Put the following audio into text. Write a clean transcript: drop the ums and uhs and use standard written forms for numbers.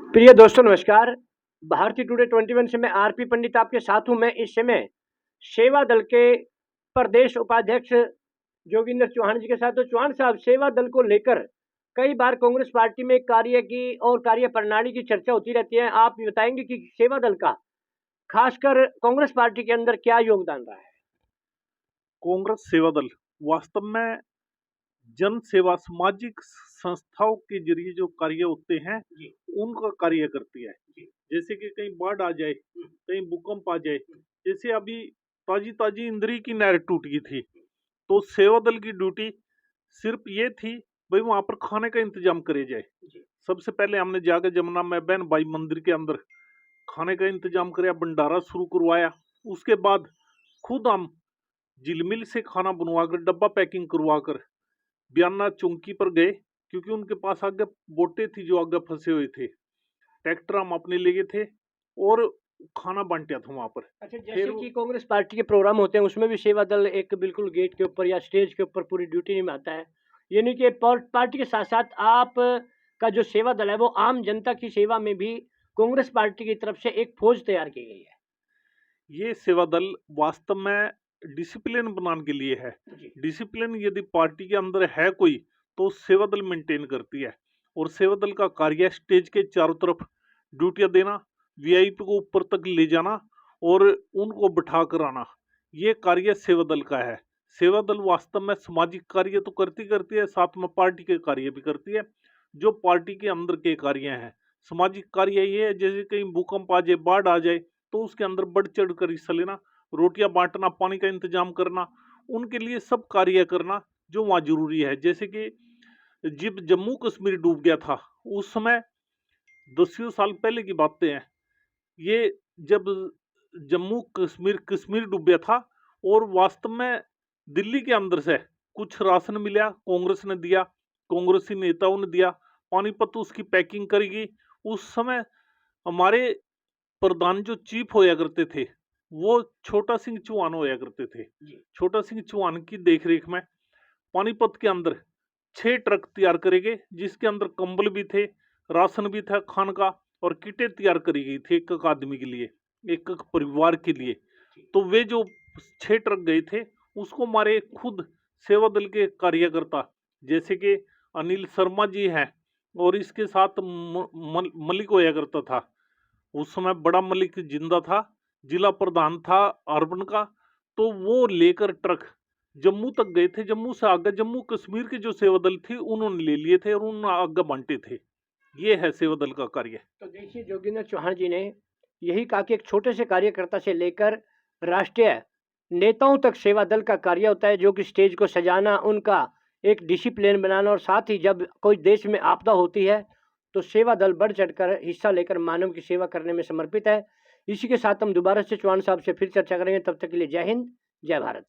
प्रिय दोस्तों नमस्कार। भारतीय टुडे 21 से मैं आरपी पंडित आपके साथ हूँ। मैं इस समय सेवा दल के प्रदेश उपाध्यक्ष जोगिंदर चौहान जी के साथ। तो चौहान साहब, सेवा दल को लेकर कई बार कांग्रेस पार्टी में कार्य की और कार्य प्रणाली की चर्चा होती रहती है। आप ये बताएंगे कि सेवा दल का खासकर कांग्रेस पार्टी के अंदर क्या योगदान रहा है? कांग्रेस सेवा दल वास्तव में जन सेवा सामाजिक संस्थाओं के जरिए जो कार्य होते हैं जी। उनका कार्य करती है। जी। जैसे कि कहीं बाढ़ आ जाए, कहीं भूकंप आ जाए, जैसे अभी ताजी ताजी इंद्री की नहर टूट गई थी, तो सेवा दल की ड्यूटी सिर्फ ये थी भाई वहां पर खाने का इंतजाम करे जाए। जी। सबसे पहले हमने जाकर जमुना में बहन भाई मंदिर के अंदर खाने का इंतजाम कराया, भंडारा शुरू करवाया। उसके बाद खुद हम झिलमिल से खाना बनवाकर डब्बा पैकिंग करवाकर बयाना चौकी पर गए, क्योंकि उनके पास आगे बोटे थी जो आगे फंसे हुए थे। ट्रैक्टर हम अपने ले गए थे और खाना बांटा था वहां पर। अच्छा, जैसे फिर कि कांग्रेस पार्टी के प्रोग्राम होते हैं उसमें भी सेवा दल एक बिल्कुल गेट के ऊपर या स्टेज के ऊपर पूरी ड्यूटी निभाता है। यानी कि पार्टी के साथ साथ आप का जो सेवा दल है वो आम जनता की सेवा में भी कांग्रेस पार्टी की तरफ से एक फौज तैयार की गई है। ये सेवा दल वास्तव में डिसिप्लिन बनाने के लिए है। जी। डिसिप्लिन यदि पार्टी के अंदर है कोई तो सेवा दल मेंटेन करती है। और सेवा दल का कार्य स्टेज के चारों तरफ ड्यूटियां देना, वीआईपी को ऊपर तक ले जाना और उनको बिठा कर आना, ये कार्य सेवा दल का है। सेवा दल वास्तव में सामाजिक कार्य तो करती है, साथ में पार्टी के कार्य भी करती है। जो पार्टी के अंदर के कार्य हैं, सामाजिक कार्य ये है, जैसे कहीं भूकंप आ जाए, बाढ़ आ जाए, तो उसके अंदर बढ़ चढ़ कर हिस्सा लेना, रोटियां बांटना, पानी का इंतजाम करना, उनके लिए सब कार्य करना जो वहां जरूरी है। जैसे कि जब जम्मू कश्मीर डूब गया था उस समय, 10 साल पहले की बातें हैं ये, जब जम्मू कश्मीर कश्मीर डूब गया था और वास्तव में दिल्ली के अंदर से कुछ राशन मिला, कांग्रेस ने दिया, कांग्रेसी नेताओं ने दिया, पानीपत उसकी पैकिंग करी गई। उस समय हमारे प्रधान जो चीफ होया करते थे वो छोटा सिंह चौहान होया करते थे। जी। छोटा सिंह चौहान की देखरेख में पानीपत के अंदर 6 ट्रक तैयार करे गए, जिसके अंदर कंबल भी थे, राशन भी था खान का, और किटें तैयार करी गई थी एक एक आदमी के लिए, एक एक परिवार के लिए। तो वे जो 6 ट्रक गए थे उसको हमारे खुद सेवा दल के कार्यकर्ता, जैसे कि अनिल शर्मा जी हैं, और इसके साथ मलिक होया करता था। उस समय बड़ा मलिक जिंदा था, जिला प्रधान था अर्बन का। तो वो लेकर ट्रक जम्मू तक गए थे। जम्मू से आगे जम्मू कश्मीर की जो सेवा दल थी उन्होंने ले लिए थे और उन्होंने आगे बांटे थे। ये है सेवा दल का कार्य। तो देखिए, जोगिंदर चौहान जी ने यही कहा कि एक छोटे से कार्यकर्ता से लेकर राष्ट्रीय नेताओं तक सेवा दल का कार्य होता है, जो कि स्टेज को सजाना, उनका एक डिसिप्लिन बनाना, और साथ ही जब कोई देश में आपदा होती है तो सेवा दल बढ़ चढ़कर हिस्सा लेकर मानव की सेवा करने में समर्पित है। इसी के साथ हम दोबारा से चौहान साहब से फिर चर्चा करेंगे। तब तक के लिए जय हिंद, जय भारत।